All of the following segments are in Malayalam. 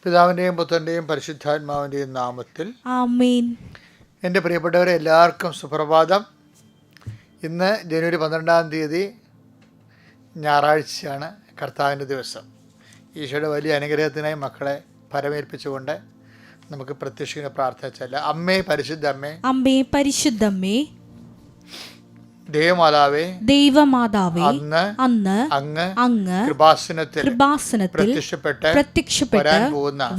പിതാവിൻ്റെയും പുത്രൻ്റെയും പരിശുദ്ധാത്മാവിൻ്റെയും നാമത്തിൽ ആമേൻ. എൻ്റെ പ്രിയപ്പെട്ടവരെ, എല്ലാവർക്കും സുപ്രഭാതം. ഇന്ന് ജനുവരി 12 ഞായറാഴ്ചയാണ്, കർത്താവിൻ്റെ ദിവസം. ഈശോയുടെ വലിയ അനുഗ്രഹത്തിനായി മക്കളെ പരമേൽപ്പിച്ചുകൊണ്ട് നമുക്ക് പ്രത്യക്ഷിക്കുന്ന പ്രാർത്ഥന ചൊല്ലാം. അമ്മേ പരിശുദ്ധ അമ്മേ, അമ്മേ പരിശുദ്ധമ്മേ, ദൈവമാതാവേ, ദൈവമാതാവേ, അന്ന് അങ്ങ് കൃപാസനത്തിൽ പ്രത്യക്ഷപ്പെട്ട്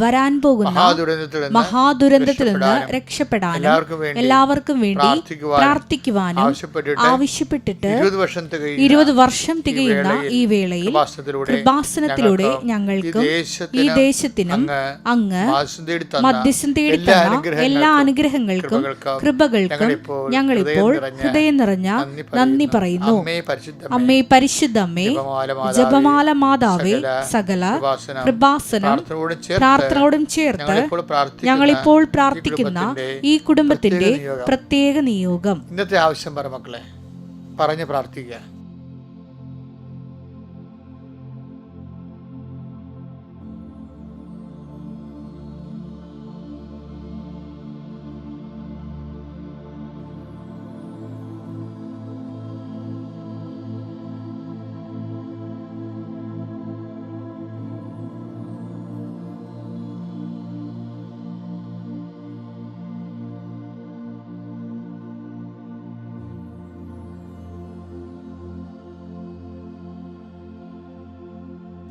വരാൻ പോകുന്ന മഹാദുരന്തത്തിൽ നിന്ന് രക്ഷപ്പെടാനും എല്ലാവർക്കും വേണ്ടി പ്രാർത്ഥിക്കുവാനും ആവശ്യപ്പെട്ടിട്ട് 20 വർഷം തികയുന്ന ഈ വേളയിൽ കൃപാസനത്തിലൂടെ ഞങ്ങൾക്കും ഈ ദേശത്തിനും അങ്ങ് മധ്യസ്ഥം തേടി തന്ന എല്ലാ അനുഗ്രഹങ്ങൾക്കും കൃപകൾക്കും ഞങ്ങളിപ്പോൾ ഹൃദയം നിറഞ്ഞ നന്ദി പറയുന്നു. അമ്മേ പരിശുദ്ധമ്മേ, ജപമാല മാതാവേ, സകല കൃപാസനം പ്രാർത്ഥനയോടും ചേർത്ത് ഞങ്ങളിപ്പോൾ പ്രാർത്ഥിക്കുന്ന ഈ കുടുംബത്തിന്റെ പ്രത്യേക നിയോഗം. ഇന്നത്തെ ആവശ്യം പറ മക്കളെ, പറഞ്ഞ് പ്രാർത്ഥിക്കുക.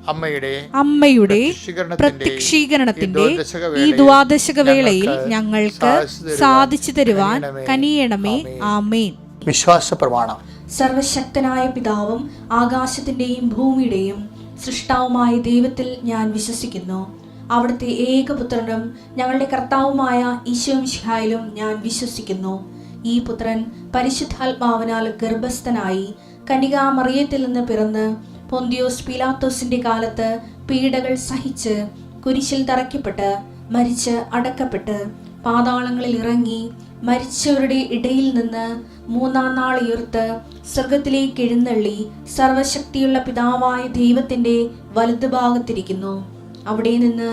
അമ്മയുടെ പ്രത്യക്ഷീകരണത്തിന്റെ ഈ ദ്വാദശക വേളയിൽ ഞങ്ങൾക്ക് സാധിച്ചു തരുവാൻ കനിയണമേ. ആമേൻ. വിശ്വാസ പ്രമാണം. സർവശക്തനായ പിതാവും ആകാശത്തിന്റെയും ഭൂമിയുടെയും സൃഷ്ടാവുമായ ദൈവത്തിൽ ഞാൻ വിശ്വസിക്കുന്നു. അവിടുത്തെ ഏകപുത്രനും ഞങ്ങളുടെ കർത്താവുമായ ഈശോമിശിഹായിലും ഞാൻ വിശ്വസിക്കുന്നു. ഈ പുത്രൻ പരിശുദ്ധാത്മാവിനാൽ ഗർഭസ്ഥനായി കന്യകാമറിയത്തിൽ നിന്ന് പിറന്ന് പൊന്തിയോസ് പീലാത്തോസിന്റെ കാലത്ത് പീഡകൾ സഹിച്ച് കുരിശിൽ തറയ്ക്കപ്പെട്ട് മരിച്ച് അടക്കപ്പെട്ട് പാതാളങ്ങളിൽ ഇറങ്ങി മരിച്ചവരുടെ ഇടയിൽ നിന്ന് 3-ാം നാൾ ഉയർത്ത് സ്വർഗത്തിലേക്ക് എഴുന്നള്ളി സർവശക്തിയുള്ള പിതാവായ ദൈവത്തിന്റെ വലതുഭാഗത്തിരിക്കുന്നു. അവിടെ നിന്ന്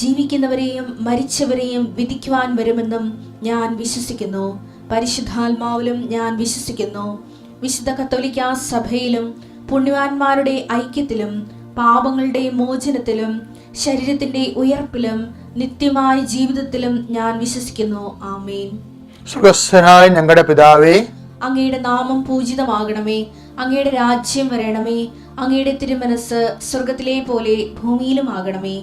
ജീവിക്കുന്നവരെയും മരിച്ചവരെയും വിധിക്കുവാൻ വരുമെന്നും ഞാൻ വിശ്വസിക്കുന്നു. പരിശുദ്ധാത്മാവിലും ഞാൻ വിശ്വസിക്കുന്നു. വിശുദ്ധ കത്തോലിക്കാ സഭയിലും പുണ്യവാന്മാരുടെ ഐക്യത്തിലും പാപങ്ങളുടെ മോചനത്തിലും ശരീരത്തിന്റെ ഉയർപ്പിലും നിത്യമായ ജീവിതത്തിലും ഞാൻ വിശ്വസിക്കുന്നു. ആമേൻ. സ്വർഗ്ഗസ്ഥനായ ഞങ്ങളുടെ പിതാവേ, അങ്ങയുടെ നാമം പൂജിതമാകണമേ. അങ്ങയുടെ രാജ്യം വരണമേ. അങ്ങയുടെ തിരുമനസ് സ്വർഗത്തിലെ പോലെ ഭൂമിയിലും ആകണമേ.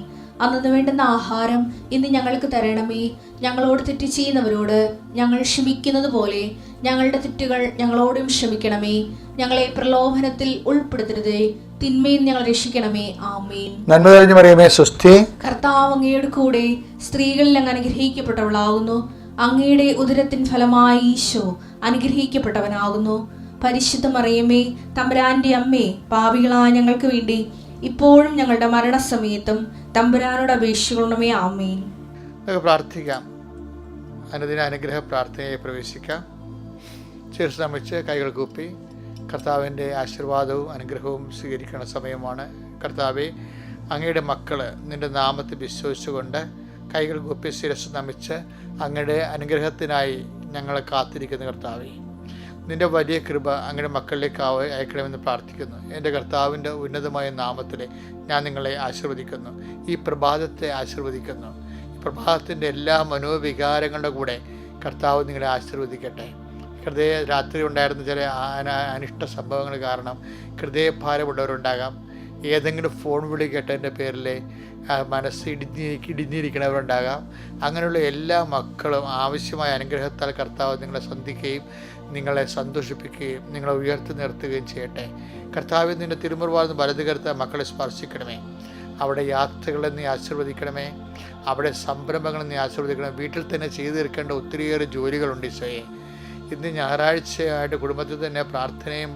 അന്നു വേണ്ടുന്ന ആഹാരം ഇന്ന് ഞങ്ങൾക്ക് തരണമേ. ഞങ്ങളോട് തെറ്റ് ചെയ്യുന്നവരോട് ഞങ്ങൾ ക്ഷമിക്കുന്നത് പോലെ ഞങ്ങളുടെ തെറ്റുകൾ ഞങ്ങളോടും ക്ഷമിക്കണമേ. ഞങ്ങളെ പ്രലോഭനത്തിൽ ഉൾപ്പെടുത്തരുതേ, തിന്മയിൽ ഞങ്ങൾ രക്ഷിക്കണമേ. ആമേൻ. നന്മ നിറഞ്ഞ മറിയമേ, സ്വസ്തി. കർത്താവ് അങ്ങയുടെ കൂടെ സ്ത്രീകളിൽ അങ്ങ് അനുഗ്രഹിക്കപ്പെട്ടവളാകുന്നു. അങ്ങയുടെ ഉദരത്തിൻ ഫലമായി ഈശോ അനുഗ്രഹിക്കപ്പെട്ടവനാകുന്നു. പരിശുദ്ധ മറിയമേ, തമ്പുരാന്റെ അമ്മേ, പാപികളായ ഞങ്ങൾക്ക് വേണ്ടി ഇപ്പോഴും ഞങ്ങളുടെ മരണസമയത്തും തമ്പുരാനോട് അപേക്ഷിക്കണമേ. ആമേൻ. നമുക്ക് പ്രാർത്ഥിക്കാം. അനുദിന അനുഗ്രഹ പ്രാർത്ഥനയെ പ്രവേശിക്കാം. ശീർഷം വെച്ച് കൈകൾ കൂപ്പി കർത്താവിൻ്റെ ആശീർവാദവും അനുഗ്രഹവും സ്വീകരിക്കുന്ന സമയമാണ്. കർത്താവെ, അങ്ങയുടെ മക്കൾ നിൻ്റെ നാമത്തിൽ വിശ്വസിച്ചുകൊണ്ട് കൈകൾ കൂപ്പി ശിരസ് നമിച്ച് അങ്ങയുടെ അനുഗ്രഹത്തിനായി ഞങ്ങളെ കാത്തിരിക്കുന്ന കർത്താവെ, നിൻ്റെ വലിയ കൃപ അങ്ങയുടെ മക്കളിലേക്ക് അയക്കണമെന്ന് പ്രാർത്ഥിക്കുന്നു. എൻ്റെ കർത്താവിൻ്റെ ഉന്നതമായ നാമത്തിൽ ഞാൻ നിങ്ങളെ ആശീർവദിക്കുന്നു. ഈ പ്രഭാതത്തെ ആശീർവദിക്കുന്നു. ഈ പ്രഭാതത്തിൻ്റെ എല്ലാ മനോവികാരങ്ങളുടെ കൂടെ കർത്താവ് നിങ്ങളെ ആശീർവദിക്കട്ടെ. രാത്രി ഉണ്ടായിരുന്ന ചില അനിഷ്ട സംഭവങ്ങൾ കാരണം ഹൃദയഭാരമുള്ളവരുണ്ടാകാം. ഏതെങ്കിലും ഫോൺ വിളി കേട്ടതിൻ്റെ പേരിൽ മനസ്സ് ഇടിഞ്ഞിരിക്കുന്നവരുണ്ടാകാം. അങ്ങനെയുള്ള എല്ലാ മക്കളും ആവശ്യമായ അനുഗ്രഹത്താൽ കർത്താവ് നിങ്ങളെ സന്ധിക്കുകയും നിങ്ങളെ സന്തോഷിപ്പിക്കുകയും നിങ്ങളെ ഉയർത്തി നിർത്തുകയും ചെയ്യട്ടെ. കർത്താവ് നിൻ്റെ തിരുമുറുവാർന്ന് വലതുകരത്തെ മക്കളെ സ്പർശിക്കണമേ. അവിടെ യാത്രകളെ നീ ആശീർവദിക്കണമേ. അവിടെ സംരംഭങ്ങൾ നീ ആശീർവദിക്കണമേ. വീട്ടിൽ തന്നെ ചെയ്തു തീർക്കേണ്ട ഒത്തിരിയേറെ ജോലികളുണ്ട് ഈശോയെ. ഇന്ന് ഞായറാഴ്ചയായിട്ട് കുടുംബത്തിൽ തന്നെ പ്രാർത്ഥനയും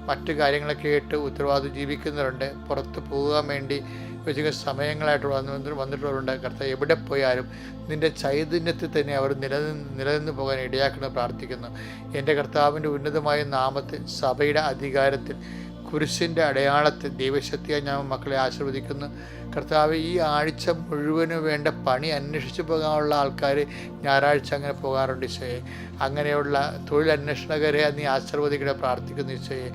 മറ്റു കാര്യങ്ങളൊക്കെ ആയിട്ട് ഉത്തരവാദിത്വം ജീവിക്കുന്നവരുണ്ട്. പുറത്ത് പോകാൻ വേണ്ടി വെച്ച സമയങ്ങളായിട്ട് വന്നിട്ടുള്ളവരുണ്ട്. കർത്താവ് എവിടെ പോയാലും നിൻ്റെ ചൈതന്യത്തിൽ തന്നെ അവർ നിലനിന്ന് പോകാൻ ഇടയാക്കണം പ്രാർത്ഥിക്കുന്നു. എൻ്റെ കർത്താവിൻ്റെ ഉന്നതമായ നാമത്തിൽ സഭയുടെ അധികാരത്തിൽ കുരിശിൻ്റെ അടയാളത്തിൽ ദൈവശക്തിയായി ഞാൻ മക്കളെ ആശീർവദിക്കുന്നു. കർത്താവ്, ഈ ആഴ്ച മുഴുവനും വേണ്ട പണി അന്വേഷിച്ച് പോകാനുള്ള ആൾക്കാർ ഞായറാഴ്ച അങ്ങനെ പോകാറുണ്ട് ഈശോയെ. അങ്ങനെയുള്ള തൊഴിലന്വേഷണകരെ നീ ആശീർവദിക്കണേ പ്രാർത്ഥിക്കുന്നു ഈശോയെ.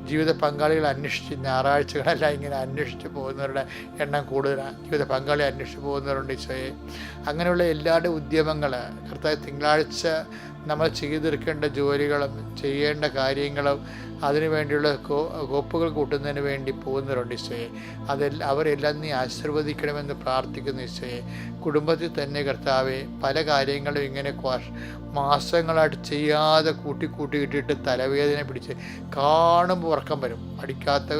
ജീവിത പങ്കാളികൾ അന്വേഷിച്ച് ഞായറാഴ്ചകളെല്ലാം ഇങ്ങനെ അന്വേഷിച്ച് പോകുന്നവരുടെ എണ്ണം കൂടുതലാണ്. ജീവിത പങ്കാളി അന്വേഷിച്ച് പോകുന്നവരുണ്ട് ഈശോയെ. അങ്ങനെയുള്ള എല്ലാവരുടെ ഉദ്യമങ്ങൾ കർത്താവ്, തിങ്കളാഴ്ച നമ്മൾ ചെയ്തെടുക്കേണ്ട ജോലികളും ചെയ്യേണ്ട കാര്യങ്ങളും അതിനു വേണ്ടിയുള്ള കോപ്പുകൾ കൂട്ടുന്നതിന് വേണ്ടി പോകുന്നവരുണ്ട് ഈശോയെ. അവരെല്ലാം നീ ആശീർവദിക്കണമെന്ന് പ്രാർത്ഥിക്കുന്നു ഈശോയെ. കുടുംബത്തിൽ തന്നെ കർത്താവെ, പല കാര്യങ്ങളും ഇങ്ങനെ മാസങ്ങളായിട്ട് ചെയ്യാതെ കൂട്ടിയിട്ടിട്ട് തലവേദന പിടിച്ച് കാണുമ്പോൾ ഉറക്കം വരും. പഠിക്കാത്ത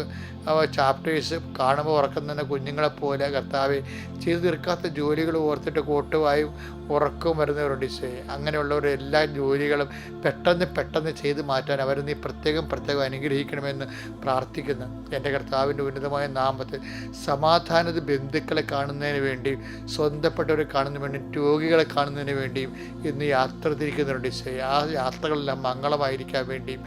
ചാപ്റ്റേഴ്സ് കാണുമ്പോൾ ഉറക്കം തന്നെ കുഞ്ഞുങ്ങളെപ്പോലെ കർത്താവെ, ചെയ്തു തീർക്കാത്ത ജോലികൾ ഓർത്തിട്ട് കോട്ടുവായും ഉറക്കവും വരുന്നവരുണ്ട് ഈശോയെ. അങ്ങനെയുള്ളവർ എല്ലാ ജോലികളും പെട്ടെന്ന് ചെയ്ത് മാറ്റാൻ അവർ നീ പ്രത്യേകം അനുഗ്രഹിക്കണമെന്ന് പ്രാർത്ഥിക്കുന്നു. എൻ്റെ കർത്താവിൻ്റെ ഉന്നതമായ നാമത്തിൽ സമാധാനത ബന്ധുക്കളെ കാണുന്നതിന് വേണ്ടിയും സ്വന്തപ്പെട്ടവരെ കാണുന്നതിന് വേണ്ടിയും രോഗികളെ കാണുന്നതിന് വേണ്ടിയും ഇന്ന് യാത്ര തിരിക്കുന്നുണ്ട് ഈശോയെ. ആ യാത്രകളെല്ലാം മംഗളമായിരിക്കാൻ വേണ്ടിയും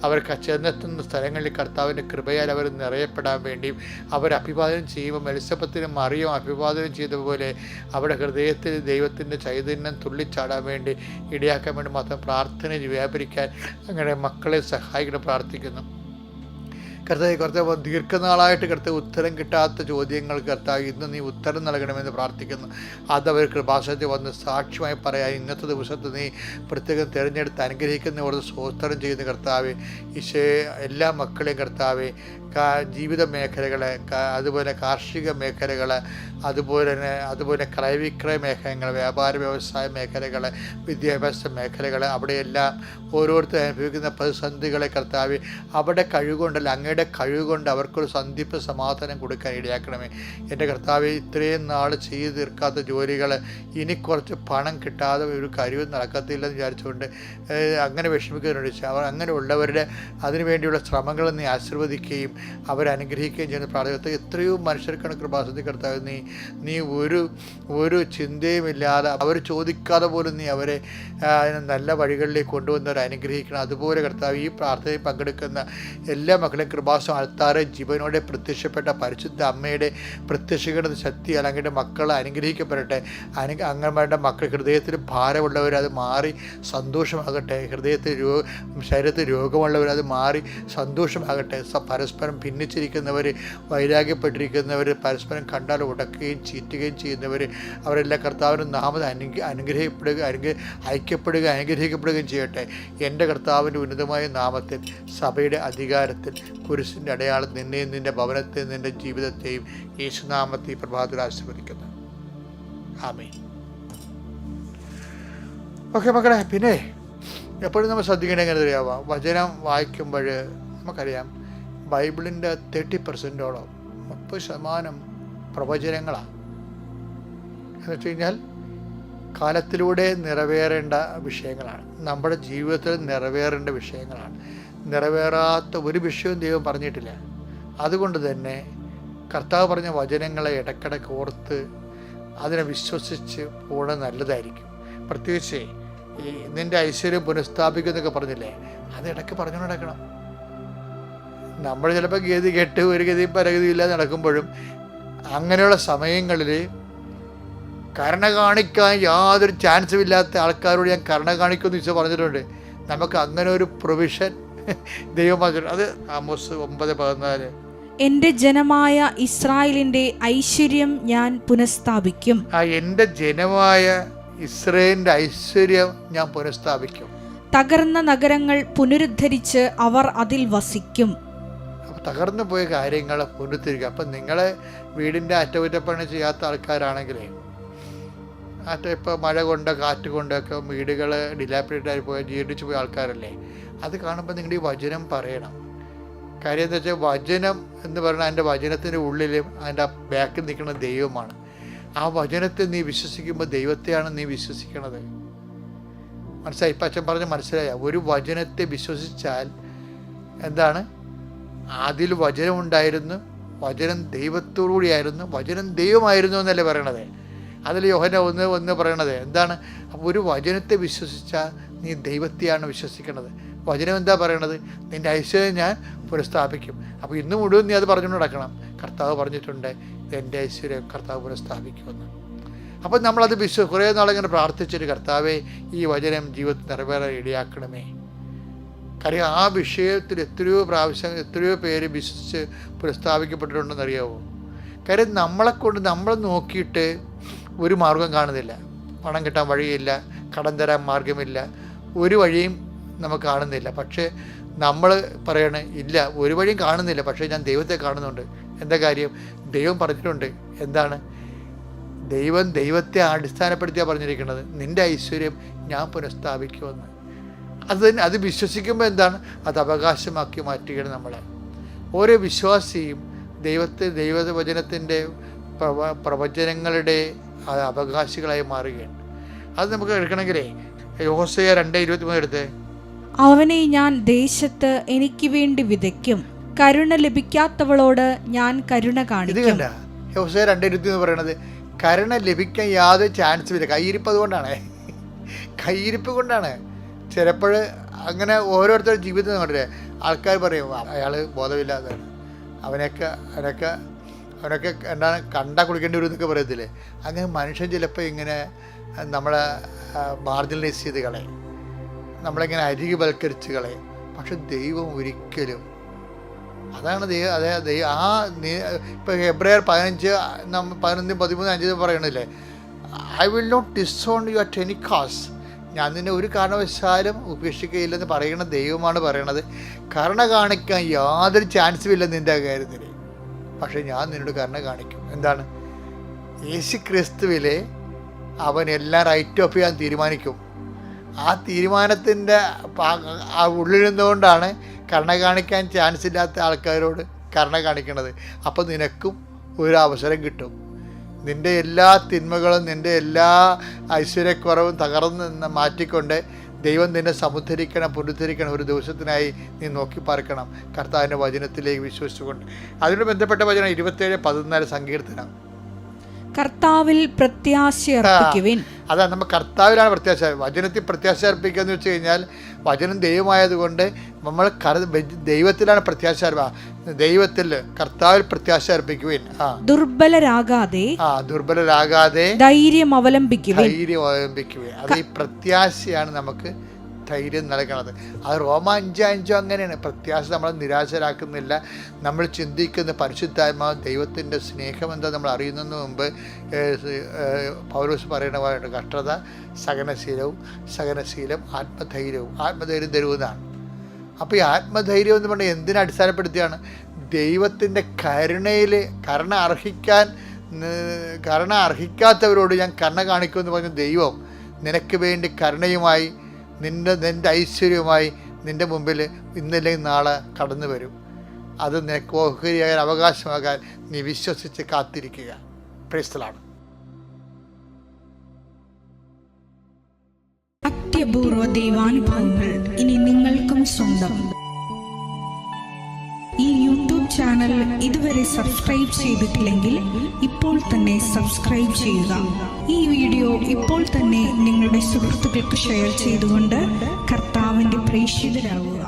അവർക്ക് ചെന്നെത്തുന്ന സ്ഥലങ്ങളിൽ കർത്താവിൻ്റെ കൃപയാൽ അവർ നിറയപ്പെടാൻ വേണ്ടിയും അവർ അഭിവാദനം ചെയ്യുമ്പോൾ എലിസബത്തിനും മറിയം അഭിവാദനം ചെയ്തതുപോലെ അവരുടെ ഹൃദയത്തിൽ ദൈവത്തിൻ്റെ ചൈതന്യം തുള്ളിച്ചാടാൻ വേണ്ടി ഇടയാക്കാൻ വേണ്ടി മാത്രം പ്രാർത്ഥന വ്യാപരിക്കാൻ അങ്ങനെ മക്കളെ സഹായിക്കണം പ്രാർത്ഥിക്കുന്നു. കർത്താവ് ദീർഘനാളായിട്ട് കർത്താവ് ഉത്തരം കിട്ടാത്ത ചോദ്യങ്ങൾ കർത്താവ് ഇന്ന് നീ ഉത്തരം നൽകണമെന്ന് പ്രാർത്ഥിക്കുന്നു. അതവർ കൃപാസനത്തിൽ വന്ന് സാക്ഷ്യമായി പറയാൻ ഇന്നത്തെ ദിവസത്തെ നീ പ്രത്യേകം തിരഞ്ഞെടുത്ത് അനുഗ്രഹിക്കുന്നവർ സ്തോത്രം ചെയ്യുന്ന കർത്താവ്. ഈശോയെ, എല്ലാ മക്കളെയും കർത്താവ് ജീവിത മേഖലകൾ, അതുപോലെ കാർഷിക മേഖലകൾ, അതുപോലെ ക്രയവിക്രയ മേഖലകൾ, വ്യാപാര വ്യവസായ മേഖലകൾ, വിദ്യാഭ്യാസ മേഖലകൾ, അവിടെയെല്ലാം ഓരോരുത്തർ അനുഭവിക്കുന്ന പ്രതിസന്ധികളെ കർത്താവ് അവിടെ കഴിവുകൊണ്ടല്ല അങ്ങയുടെ കഴിവുകൊണ്ട് അവർക്കൊരു സന്ധിപ്പ് സമാധാനം കൊടുക്കാൻ ഇടയാക്കണമേ. എൻ്റെ കർത്താവ്, ഇത്രയും നാൾ ചെയ്തു തീർക്കാത്ത ജോലികൾ ഇനി കുറച്ച് പണം കിട്ടാതെ ഒരു കാര്യവും നടക്കത്തില്ലെന്ന് വിചാരിച്ചുകൊണ്ട് അങ്ങനെ വിഷമിക്കുന്നുണ്ട്. അവർ അങ്ങനെയുള്ളവരുടെ അതിനുവേണ്ടിയുള്ള ശ്രമങ്ങൾ നീ ആശീർവദിക്കുകയും അവരനുഗ്രഹിക്കുകയും ചെയ്യുന്ന പ്രാർത്ഥന. എത്രയോ മനുഷ്യർക്കാണ് കൃപാസനത്തിൽ കർത്താവ് നീ ഒരു ചിന്തയുമില്ലാതെ അവർ ചോദിക്കാതെ പോലും നീ അവരെ നല്ല വഴികളിലേക്ക് കൊണ്ടുവന്നവരെ അനുഗ്രഹിക്കണം. അതുപോലെ കർത്താവ്, ഈ പ്രാർത്ഥനയിൽ പങ്കെടുക്കുന്ന എല്ലാ മക്കളെയും കൃപാസനം ആൾത്താരെ ജീവനോടെ പ്രത്യക്ഷപ്പെട്ട പരിശുദ്ധ അമ്മയുടെ പ്രത്യക്ഷീകരണ ശക്തി അല്ലെങ്കിൽ മക്കൾ അനുഗ്രഹിക്കപ്പെടട്ടെ. അങ്ങന്മാരുടെ മക്കൾ ഹൃദയത്തിൽ ഭാരമുള്ളവർ അത് മാറി സന്തോഷമാകട്ടെ. ശരീരത്തിൽ രോഗമുള്ളവർ അത് മാറി സന്തോഷമാകട്ടെ. പരസ്പരം ഭിന്നിച്ചിരിക്കുന്നവർ, വൈരാഗ്യപ്പെട്ടിരിക്കുന്നവർ, പരസ്പരം കണ്ടാൽ ഉടക്കുകയും ചീറ്റുകയും ചെയ്യുന്നവർ, അവരെല്ലാം കർത്താവിൻ്റെ നാമത്തിൽ അനുഗ്രഹിക്കപ്പെടുകയും ചെയ്യട്ടെ. എൻ്റെ കർത്താവിൻ്റെ ഉന്നതമായ നാമത്തിൽ സഭയുടെ അധികാരത്തിൽ കുരിശിൻ്റെ അടയാളം നിന്നെയും നിൻ്റെ ഭവനത്തെയും നിൻ്റെ ജീവിതത്തെയും യേശുനാമത്തിൽ പ്രഭാതത്തിൽ ആശീർവദിക്കുന്നു. ആമേൻ. ഓക്കെ മക്കളെ, പിന്നെ എപ്പോഴും നമ്മൾ ശ്രദ്ധിക്കേണ്ടത് എങ്ങനെ അറിയാവാം? വചനം വായിക്കുമ്പോൾ നമുക്കറിയാം ബൈബിളിൻ്റെ 30%ഓളം 30% പ്രവചനങ്ങളാണ്. എന്ന് വെച്ച് കഴിഞ്ഞാൽ കാലത്തിലൂടെ നിറവേറേണ്ട വിഷയങ്ങളാണ്, നമ്മുടെ ജീവിതത്തിൽ നിറവേറേണ്ട വിഷയങ്ങളാണ്. നിറവേറാത്ത ഒരു വിഷയവും ദൈവം പറഞ്ഞിട്ടില്ല. അതുകൊണ്ട് തന്നെ കർത്താവ് പറഞ്ഞ വചനങ്ങളെ ഇടയ്ക്കിടയ്ക്ക് ഓർത്ത് അതിനെ വിശ്വസിച്ച് പോകണത് നല്ലതായിരിക്കും. പ്രത്യേകിച്ച് ഈ നിൻ്റെ ഐശ്വര്യം പുനഃസ്ഥാപിക്കുന്നൊക്കെ പറഞ്ഞില്ലേ, അത് ഇടയ്ക്ക് പറഞ്ഞു നടക്കണം. നമ്മൾ ചിലപ്പോൾ ഗതി കെട്ട് ഒരു ഗതിയും പരഗതിയും ഇല്ലാതെ നടക്കുമ്പോഴും അങ്ങനെയുള്ള സമയങ്ങളിൽ കരുണ കാണിക്കാൻ യാതൊരു ചാൻസും ഇല്ലാത്ത ആൾക്കാരോട് ഞാൻ കരുണ കാണിക്കുമെന്ന് ഈശോ പറഞ്ഞിട്ടുണ്ട്. നമുക്ക് അങ്ങനെ ഒരു പ്രൊവിഷൻ ദൈവം പറഞ്ഞു. അത് ആമോസ് 9:14. എൻ്റെ ജനമായ ഇസ്രായേലിൻ്റെ ഐശ്വര്യം ഞാൻ പുനഃസ്ഥാപിക്കും. എൻ്റെ ജനമായ ഇസ്രായേലിൻ്റെ ഐശ്വര്യം ഞാൻ പുനഃസ്ഥാപിക്കും. തകർന്ന നഗരങ്ങൾ പുനരുദ്ധരിച്ച് അവർ അതിൽ വസിക്കും. തകർന്നു പോയ കാര്യങ്ങൾ പുനരുദ്ധരിക്കുക. അപ്പം നിങ്ങളെ വീടിൻ്റെ അറ്റകുറ്റപ്പണി ചെയ്യാത്ത ആൾക്കാരാണെങ്കിലേ, ഇപ്പോൾ മഴ കൊണ്ട് കാറ്റ് കൊണ്ടൊക്കെ വീടുകൾ ഡിലാപ്പിഡേറ്റായി പോയ ജീർണിച്ചു പോയ ആൾക്കാരല്ലേ, അത് കാണുമ്പോൾ നിങ്ങൾ ഈ വചനം പറയണം. കാര്യം എന്താ വെച്ചാൽ വചനം എന്ന് പറഞ്ഞാൽ അതിൻ്റെ വചനത്തിൻ്റെ ഉള്ളിലും അതിൻ്റെ ബാക്കിൽ നിൽക്കുന്ന ദൈവമാണ്. ആ വചനത്തെ നീ വിശ്വസിക്കുമ്പോൾ ദൈവത്തെയാണ് നീ വിശ്വസിക്കണത്. മനസ്സിലായി? ഇപ്പം അച്ഛൻ പറഞ്ഞ് മനസ്സിലായ? ഒരു വചനത്തെ വിശ്വസിച്ചാൽ എന്താണ്? അതിൽ വചനം ഉണ്ടായിരുന്നു, വചനം ദൈവത്തോടുകൂടിയായിരുന്നു, വചനം ദൈവമായിരുന്നു എന്നല്ലേ പറയണത്. അതിൽ യോഹന്ന 1:1 പറയണത് എന്താണ്? അപ്പോൾ ഒരു വചനത്തെ വിശ്വസിച്ചാൽ നീ ദൈവത്തെയാണ് വിശ്വസിക്കണത്. വചനം എന്താ പറയണത്? നിൻ്റെ ഐശ്വര്യം ഞാൻ പുനഃസ്ഥാപിക്കും. അപ്പോൾ ഇന്ന് മുഴുവൻ നീ അത് പറഞ്ഞുകൊണ്ട് നടക്കണം. കർത്താവ് പറഞ്ഞിട്ടുണ്ട്, എൻ്റെ ഐശ്വര്യം കർത്താവ് പുനഃസ്ഥാപിക്കുമെന്ന്. അപ്പം നമ്മളത് കുറേ നാളിങ്ങനെ പ്രാർത്ഥിച്ചിട്ട്, കർത്താവേ ഈ വചനം ജീവിതത്തിൽ നിറവേറാൻ ഇടയാക്കണമേ. കാര്യം ആ വിഷയത്തിൽ എത്രയോ പ്രാവശ്യം എത്രയോ പേര് വിശ്വസിച്ച് പുനഃസ്ഥാപിക്കപ്പെട്ടിട്ടുണ്ടെന്ന് അറിയാമോ? കാര്യം നമ്മളെ നോക്കിയിട്ട് ഒരു മാർഗം കാണുന്നില്ല. പണം കിട്ടാൻ വഴിയില്ല, കടം തരാൻ മാർഗമില്ല, ഒരു വഴിയും നമുക്ക് കാണുന്നില്ല. പക്ഷേ നമ്മൾ പറയണേ, ഇല്ല ഒരു വഴിയും കാണുന്നില്ല, പക്ഷേ ഞാൻ ദൈവത്തെ കാണുന്നുണ്ട്. എന്താ കാര്യം? ദൈവം പറഞ്ഞിട്ടുണ്ട്. എന്താണ്? ദൈവത്തെ അടിസ്ഥാനപ്പെടുത്തിയാണ് പറഞ്ഞിരിക്കുന്നത്, നിൻ്റെ ഐശ്വര്യം ഞാൻ പുനഃസ്ഥാപിക്കുമെന്ന്. അത് വിശ്വസിക്കുമ്പോൾ എന്താണ്? അത് അവകാശമാക്കി മാറ്റുകയാണ് നമ്മളെ. ഓരോ വിശ്വാസിയും ദൈവവചനത്തിൻ്റെ പ്രവചനങ്ങളുടെ അവകാശികളായി മാറുകയാണ്. അത് നമുക്ക് എടുക്കണമെങ്കിലേ യോഹോശയ്യ 2:23 എടുത്തേ. അവനെ ഞാൻ ദേശത്ത് എനിക്ക് വേണ്ടി വിതയ്ക്കും, കരുണ ലഭിക്കാത്തവളോട് ഞാൻ കരുണ കാണിക്കും. ഇത് കണ്ട യോഹോശയ്യ 2:23 എന്ന് പറയുന്നത് കരുണ ലഭിക്കാൻ യാതൊരു ചാൻസും ഇല്ല. കയ്യിരിപ്പ് കൊണ്ടാണ്. ചിലപ്പോൾ അങ്ങനെ ഓരോരുത്തരുടെ ജീവിതം കണ്ടില്ലേ, ആൾക്കാർ പറയും അയാൾ ബോധമില്ലാത്തതാണ്, അവനൊക്കെ എന്താണ് കണ്ടാൽ കുടിക്കേണ്ടി വരും എന്നൊക്കെ പറയത്തില്ലേ. അങ്ങനെ മനുഷ്യൻ ചിലപ്പോൾ ഇങ്ങനെ നമ്മളെ മാർജിനലൈസ് ചെയ്ത് കളയും, നമ്മളിങ്ങനെ അരികുവൽക്കരിച്ച് കളയും. പക്ഷെ ദൈവം ഒരിക്കലും, അതാണ് ഇപ്പോൾ ഹെബ്രായർ 15:13-15 പറയണില്ലേ, I will not disown you at any cost, ഞാൻ നിന്നെ ഒരു കാരണവശാലും ഉപേക്ഷിക്കുകയില്ലെന്ന് പറയുന്ന ദൈവമാണ് പറയണത്. കരുണ കാണിക്കാൻ യാതൊരു ചാൻസും ഇല്ല നിൻ്റെ കാര്യത്തിൽ, പക്ഷെ ഞാൻ നിന്നോട് കരുണ കാണിക്കും. എന്താണ്? യേശു ക്രിസ്തുവിലെ അവൻ എല്ലാം റൈറ്റ് ഓഫ് ചെയ്യാൻ തീരുമാനിക്കും. ആ തീരുമാനത്തിൻ്റെ ഉള്ളിൽ നിന്നുകൊണ്ടാണ് കരുണ കാണിക്കാൻ ചാൻസ് ഇല്ലാത്ത ആൾക്കാരോട് കരുണ കാണിക്കുന്നത്. അപ്പോൾ നിനക്കും ഒരു അവസരം കിട്ടും. നിൻ്റെ എല്ലാ തിന്മകളും നിൻ്റെ എല്ലാ ഐശ്വര്യക്കുറവും തകർന്ന് മാറ്റിക്കൊണ്ട് ദൈവം നിന്നെ പുനരുദ്ധരിക്കണം. ഒരു ദിവസത്തിനായി നീ നോക്കി പാർക്കണം കർത്താവിൻ്റെ വചനത്തിലേക്ക് വിശ്വസിച്ചുകൊണ്ട്. അതിനോട് ബന്ധപ്പെട്ട വചനം 27:14 സങ്കീർത്തനം. കർത്താവിൽ പ്രത്യാശ അർപ്പിക്കുവിൻ. അതാണ് നമ്മൾ കർത്താവിലാണ് പ്രത്യാശ. വചനത്തിൽ പ്രത്യാശ അർപ്പിക്കുക എന്ന് വെച്ച് കഴിഞ്ഞാൽ വചനം ദൈവമായതുകൊണ്ട് നമ്മൾ ദൈവത്തിലാണ് പ്രത്യാശ. ദൈവത്തിൽ കർത്താവിൽ പ്രത്യാശ അർപ്പിക്കുവിൻ. ദുർബലരാകാതെ ധൈര്യം അവലംബിക്കുവിൻ. അത് ഈ പ്രത്യാശയാണ് നമുക്ക് ധൈര്യം നൽകണത്. അത് റോമ 5:5 അങ്ങനെയാണ്. പ്രത്യാശ നമ്മളെ നിരാശരാക്കുന്നില്ല. നമ്മൾ ചിന്തിക്കുന്ന പരിശുദ്ധാത്മാവ് ദൈവത്തിൻ്റെ സ്നേഹം എന്താ നമ്മൾ അറിയുന്നതിന് മുമ്പ് പൗലോസ് പറയുന്ന പോലെ കഷ്ടത സഹനശീലം ആത്മധൈര്യം തരുന്നതാണ്. അപ്പോൾ ഈ ആത്മധൈര്യം എന്ന് പറഞ്ഞാൽ എന്തിനെ അടിസ്ഥാനപ്പെടുത്തിയാണ്? ദൈവത്തിൻ്റെ കരുണ അർഹിക്കാത്തവരോട് ഞാൻ കരുണ കാണിക്കുമെന്ന് പറഞ്ഞ ദൈവം നിനക്ക് വേണ്ടി കരുണയുമായി നിൻ്റെ ഐശ്വര്യവുമായി നിൻ്റെ മുമ്പിൽ ഇന്നല്ലെങ്കിൽ നാളെ കടന്നു വരും. അത് നിനക്ക് ഓഹരിയാകാൻ അവകാശമാകാൻ നീ വിശ്വസിച്ച് കാത്തിരിക്കുക. Praise the Lord. അത്യപൂർവ ദൈവാനുഭവങ്ങൾ ഇനി നിങ്ങൾക്കും സ്വന്തം. ഈ യൂട്യൂബ് ചാനൽ ഇതുവരെ സബ്സ്ക്രൈബ് ചെയ്തിട്ടില്ലെങ്കിൽ ഇപ്പോൾ തന്നെ സബ്സ്ക്രൈബ് ചെയ്യുക. ഈ വീഡിയോ ഇപ്പോൾ തന്നെ നിങ്ങളുടെ സുഹൃത്തുക്കൾക്ക് ഷെയർ ചെയ്തുകൊണ്ട് കർത്താവിൻ്റെ പ്രേക്ഷിതരാകുക.